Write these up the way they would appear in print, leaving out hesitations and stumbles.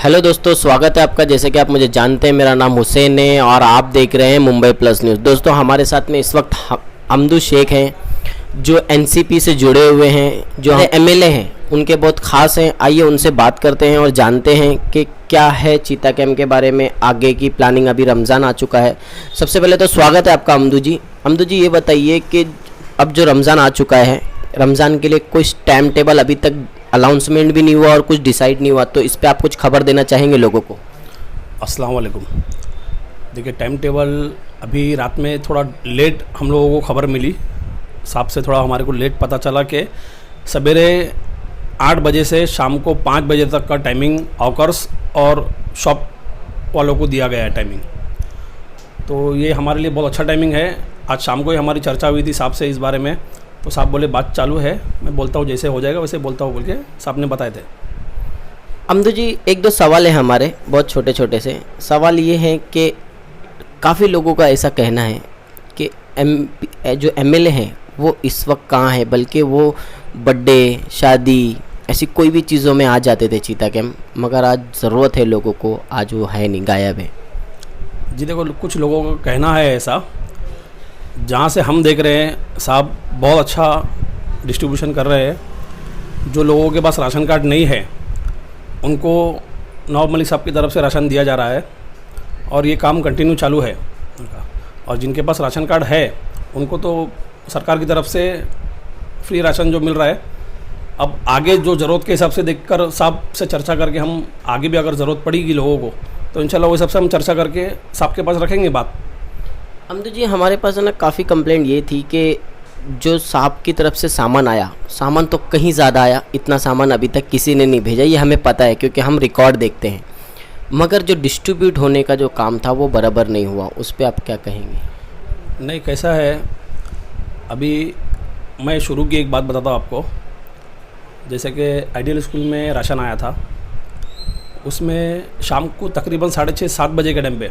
Hello दोस्तों, स्वागत है आपका। जैसे कि आप मुझे जानते हैं, मेरा नाम हुसैन है और आप देख रहे हैं मुंबई प्लस न्यूज़। दोस्तों, हमारे साथ में इस वक्त अमदू शेख हैं जो एनसीपी से जुड़े हुए हैं, जो एमएलए हैं, उनके बहुत ख़ास हैं। आइए उनसे बात करते हैं और जानते हैं कि क्या है चीता कैम्प के बारे में आगे की प्लानिंग। अभी रमज़ान आ चुका है। सबसे पहले तो स्वागत है आपका अमदू जी। अमदू जी, ये बताइए कि अब जो रमज़ान आ चुका है, रमज़ान के लिए कोई टाइम टेबल अभी तक अनाउंसमेंट भी नहीं हुआ और कुछ डिसाइड नहीं हुआ, तो इस पे आप कुछ खबर देना चाहेंगे लोगों को? अस्सलाम वालेकुम। देखिए, टाइम टेबल अभी रात में थोड़ा लेट हम लोगों को खबर मिली। साहब से थोड़ा हमारे को लेट पता चला कि सवेरे 8 बजे से शाम को 5 बजे तक का टाइमिंग हॉकर्स और शॉप वालों को दिया गया है टाइमिंग। तो ये हमारे लिए बहुत अच्छा टाइमिंग है। आज शाम को ही हमारी चर्चा हुई थी साहब से इस बारे में, तो साहब बोले बात चालू है, मैं बोलता हूँ जैसे हो जाएगा वैसे बोलता हूँ बोल के साहब ने बताए थे। अमदू जी, एक दो सवाल है हमारे, बहुत छोटे छोटे से सवाल। ये हैं कि काफ़ी लोगों का ऐसा कहना है कि जो एमएलए हैं वो इस वक्त कहाँ है, बल्कि वो बर्थडे, शादी, ऐसी कोई भी चीज़ों में आ जाते थे चीता कैम्प, मगर आज ज़रूरत है लोगों को, आज वो है नहीं, गायब है। जी देखो, कुछ लोगों का कहना है ऐसा। जहाँ से हम देख रहे हैं साहब बहुत अच्छा डिस्ट्रीब्यूशन कर रहे हैं। जो लोगों के पास राशन कार्ड नहीं है उनको नवाब मलिक साहब की तरफ से राशन दिया जा रहा है और ये काम कंटिन्यू चालू है उनका। और जिनके पास राशन कार्ड है उनको तो सरकार की तरफ से फ्री राशन जो मिल रहा है। अब आगे जो ज़रूरत के हिसाब से देखकर साहब से चर्चा करके हम आगे भी अगर ज़रूरत पड़ेगी लोगों को तो इंशाल्लाह वो सबसे हम चर्चा करके साहब के पास रखेंगे बात। अमदू जी, हमारे पास है ना काफ़ी कंप्लेंट ये थी कि जो साहब की तरफ से सामान आया, सामान तो कहीं ज़्यादा आया, इतना सामान अभी तक किसी ने नहीं भेजा। ये हमें पता है क्योंकि हम रिकॉर्ड देखते हैं, मगर जो डिस्ट्रीब्यूट होने का जो काम था वो बराबर नहीं हुआ। उस पर आप क्या कहेंगे? नहीं, कैसा है, अभी मैं शुरू की एक बात बताता हूँ आपको। जैसे कि आइडियल स्कूल में राशन आया था, उसमें शाम को तकरीबन 6:30-7 बजे के टाइम पे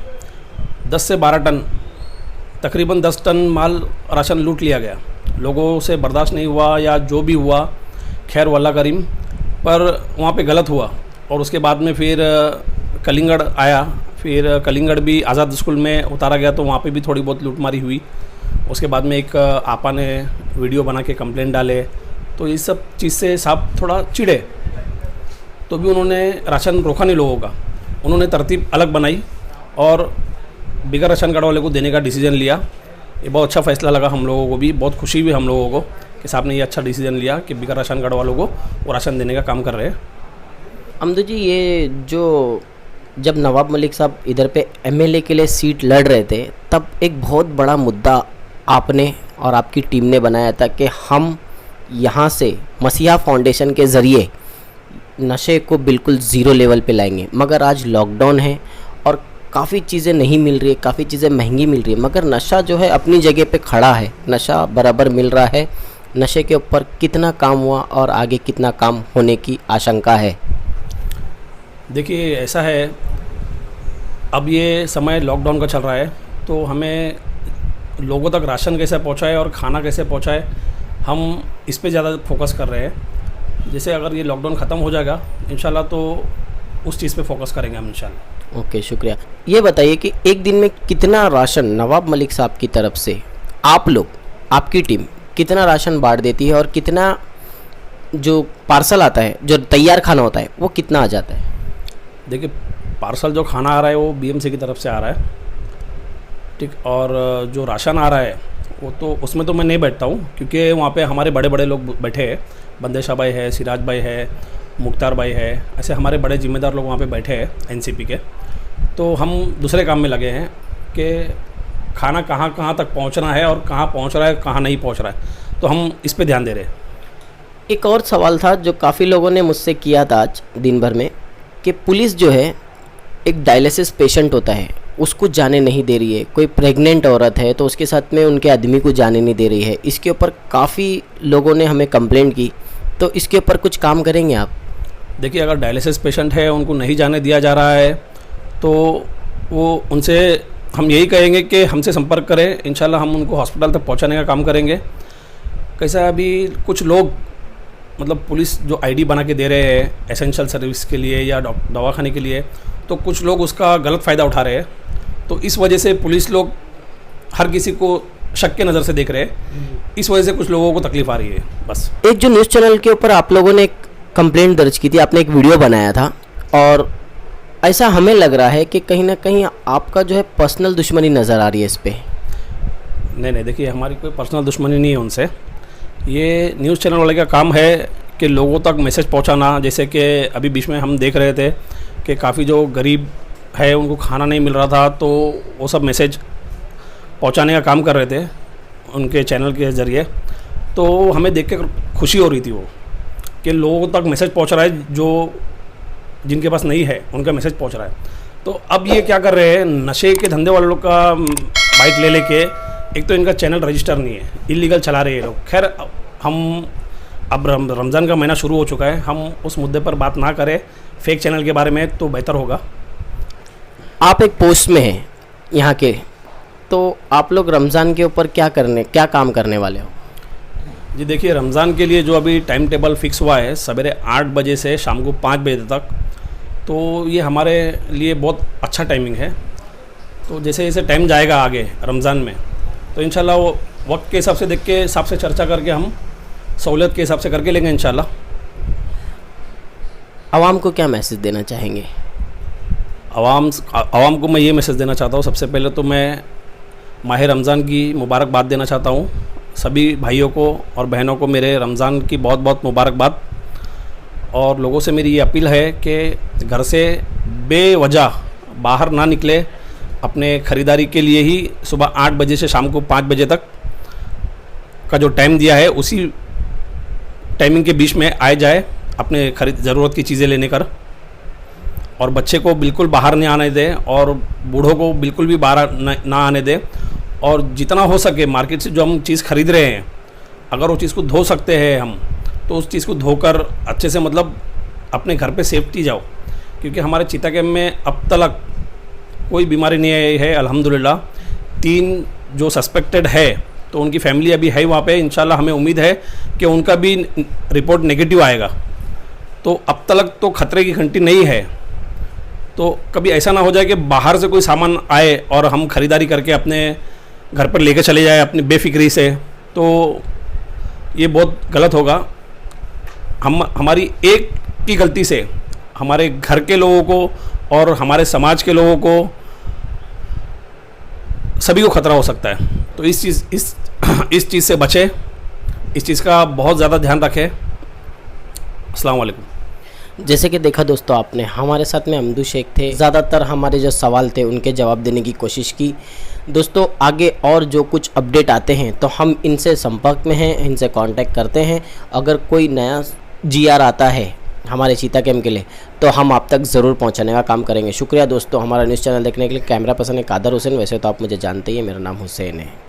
10 से 12 टन, तकरीबन 10 टन माल राशन लूट लिया गया। लोगों से बर्दाश्त नहीं हुआ या जो भी हुआ, खैर वल्लाह करीम, पर वहाँ पे गलत हुआ। और उसके बाद में फिर कलिंगड़ आया, फिर कलिंगड़ भी आज़ाद स्कूल में उतारा गया, तो वहाँ पे भी थोड़ी बहुत लूटमारी हुई। उसके बाद में एक आपा ने वीडियो बना के कंप्लेंट डाले, तो इस सब चीज़ से साहब थोड़ा चिढ़े, तो भी उन्होंने राशन रोका नहीं लोगों का। उन्होंने तरतीब अलग बनाई और बिगर राशन कार्ड वाले को देने का डिसीजन लिया। ये बहुत अच्छा फ़ैसला लगा हम लोगों को भी, बहुत खुशी हुई हम लोगों को कि साहब ने ये अच्छा डिसीजन लिया कि बिगर राशन कार्ड वालों को वो राशन देने का काम कर रहे हैं। अमदू जी, ये जो जब नवाब मलिक साहब इधर पे एमएलए के लिए सीट लड़ रहे थे, तब एक बहुत बड़ा मुद्दा आपने और आपकी टीम ने बनाया था कि हम यहाँ से मसीहा फाउंडेशन के ज़रिए नशे को बिल्कुल ज़ीरो लेवल पे लाएंगे। मगर आज लॉकडाउन है और काफ़ी चीज़ें नहीं मिल रही है, काफ़ी चीज़ें महंगी मिल रही है, मगर नशा जो है अपनी जगह पे खड़ा है, नशा बराबर मिल रहा है। नशे के ऊपर कितना काम हुआ और आगे कितना काम होने की आशंका है? देखिए, ऐसा है, अब ये समय लॉकडाउन का चल रहा है, तो हमें लोगों तक राशन कैसे पहुंचाए और खाना कैसे पहुंचाए, हम इस पे ज़्यादा फोकस कर रहे हैं। जैसे अगर ये लॉकडाउन ख़त्म हो जाएगा इंशाल्लाह, तो उस चीज़ पे फोकस करेंगे हम इंशाल्लाह। ओके, शुक्रिया। ये बताइए कि एक दिन में कितना राशन नवाब मलिक साहब की तरफ से आप लोग, आपकी टीम कितना राशन बांट देती है और कितना जो पार्सल आता है, जो तैयार खाना होता है, वो कितना आ जाता है? देखिए, पार्सल जो खाना आ रहा है वो बीएमसी की तरफ से आ रहा है, ठीक। और जो राशन आ रहा है वो तो उसमें तो मैं नहीं बैठता हूँ, क्योंकि वहाँ पे हमारे बड़े बड़े लोग बैठे हैं। बंदेशा भाई है, सिराज भाई है, मुख्तार भाई है, ऐसे हमारे बड़े जिम्मेदार लोग वहाँ पे बैठे हैं एनसीपी के। तो हम दूसरे काम में लगे हैं कि खाना कहाँ कहाँ तक पहुँचना है और कहाँ पहुँच रहा है, कहाँ नहीं पहुँच रहा है, तो हम इस पे ध्यान दे रहे हैं। एक और सवाल था जो काफ़ी लोगों ने मुझसे किया था आज दिन भर में, कि पुलिस जो है एक डायलिसिस पेशेंट होता है उसको जाने नहीं दे रही है, कोई प्रेग्नेंट औरत है तो उसके साथ में उनके आदमी को जाने नहीं दे रही है। इसके ऊपर काफ़ी लोगों ने हमें कंप्लेंट की, तो इसके ऊपर कुछ काम करेंगे आप? देखिए, अगर डायलिसिस पेशेंट है उनको नहीं जाने दिया जा रहा है तो वो उनसे हम यही कहेंगे कि हमसे संपर्क करें, इंशाल्लाह हम उनको हॉस्पिटल तक पहुंचाने का काम करेंगे। कैसा है, अभी कुछ लोग मतलब पुलिस जो आईडी बना के दे रहे हैं एसेंशियल सर्विस के लिए या दवाखाने के लिए, तो कुछ लोग उसका गलत फ़ायदा उठा रहे हैं। तो इस वजह से पुलिस लोग हर किसी को शक के नज़र से देख रहे हैं, इस वजह से कुछ लोगों को तकलीफ आ रही है बस। एक जो न्यूज़ चैनल के ऊपर आप लोगों ने एक कंप्लेंट दर्ज की थी, आपने एक वीडियो बनाया था, और ऐसा हमें लग रहा है कि कहीं ना कहीं आपका जो है पर्सनल दुश्मनी नज़र आ रही है इस पर। नहीं, देखिए हमारी कोई पर्सनल दुश्मनी नहीं है उनसे। ये न्यूज़ चैनल वाले का काम है कि लोगों तक मैसेज पहुंचाना। जैसे कि अभी बीच में हम देख रहे थे कि काफ़ी जो गरीब है उनको खाना नहीं मिल रहा था, तो वो सब मैसेज पहुंचाने का काम कर रहे थे उनके चैनल के ज़रिए। तो हमें देख के खुशी हो रही थी वो कि लोगों तक मैसेज पहुंच रहा है, जो जिनके पास नहीं है उनका मैसेज पहुंच रहा है। तो अब ये क्या कर रहे हैं, नशे के धंधे वाले लोग का बाइट ले लेके, एक तो इनका चैनल रजिस्टर नहीं है, इलीगल चला रहे हैं लोग। खैर, हम अब रमज़ान का महीना शुरू हो चुका है, हम उस मुद्दे पर बात ना करें फेक चैनल के बारे में तो बेहतर होगा। आप एक पोस्ट में हैं यहाँ के, तो आप लोग रमज़ान के ऊपर क्या काम करने वाले हो? जी देखिए, रमज़ान के लिए जो अभी टाइम टेबल फिक्स हुआ है सवेरे 8 बजे से शाम को 5 बजे तक, तो ये हमारे लिए बहुत अच्छा टाइमिंग है। तो जैसे जैसे टाइम जाएगा आगे रमज़ान में, तो इंशाल्लाह वो वक्त के हिसाब से देख के हिसाब से चर्चा करके हम सहूलियत के हिसाब से करके लेंगे इंशाल्लाह। आवाम को क्या मैसेज देना चाहेंगे? आवाम को मैं ये मैसेज देना चाहता हूँ, सबसे पहले तो मैं माह रमज़ान की मुबारकबाद देना चाहता हूँ सभी भाइयों को और बहनों को। मेरे रमज़ान की बहुत बहुत मुबारकबाद। और लोगों से मेरी ये अपील है कि घर से बेवजह बाहर ना निकले, अपने ख़रीदारी के लिए ही सुबह 8 बजे से शाम को 5 बजे तक का जो टाइम दिया है उसी टाइमिंग के बीच में आए जाए अपने ज़रूरत की चीज़ें लेने कर। और बच्चे को बिल्कुल बाहर नहीं आने दें और बूढ़ों को बिल्कुल भी बाहर ना आने दें। और जितना हो सके मार्केट से जो हम चीज़ ख़रीद रहे हैं, अगर वो चीज़ को धो सकते हैं हम, तो उस चीज़ को धोकर अच्छे से मतलब अपने घर पे सेफ्टी जाओ। क्योंकि हमारे चिता कैंप में अब तक कोई बीमारी नहीं आई है अल्हम्दुलिल्लाह। 3 जो सस्पेक्टेड है तो उनकी फैमिली अभी है वहाँ पे, इंशाल्लाह हमें उम्मीद है कि उनका भी रिपोर्ट नेगेटिव आएगा। तो अब तक तो खतरे की घंटी नहीं है। तो कभी ऐसा ना हो जाए कि बाहर से कोई सामान आए और हम ख़रीदारी करके अपने घर पर लेके चले जाए अपनी बेफिक्री से, तो ये बहुत गलत होगा। हमारी एक की गलती से हमारे घर के लोगों को और हमारे समाज के लोगों को सभी को खतरा हो सकता है। तो इस चीज़ से बचे, इस चीज़ का बहुत ज़्यादा ध्यान रखें। अस्सलाम वालेकुम। जैसे कि देखा दोस्तों, आपने हमारे साथ में अमदू शेख थे। ज़्यादातर हमारे जो सवाल थे उनके जवाब देने की कोशिश की। दोस्तों आगे और जो कुछ अपडेट आते हैं तो हम इनसे संपर्क में हैं, इनसे कांटेक्ट करते हैं। अगर कोई नया GR आता है हमारे चीता कैंप के लिए तो हम आप तक ज़रूर पहुंचाने का काम करेंगे। शुक्रिया दोस्तों हमारा न्यूज़ चैनल देखने के लिए। कैमरा पर्सन है कादर हुसैन, वैसे तो आप मुझे जानते ही हैं, मेरा नाम हुसैन है।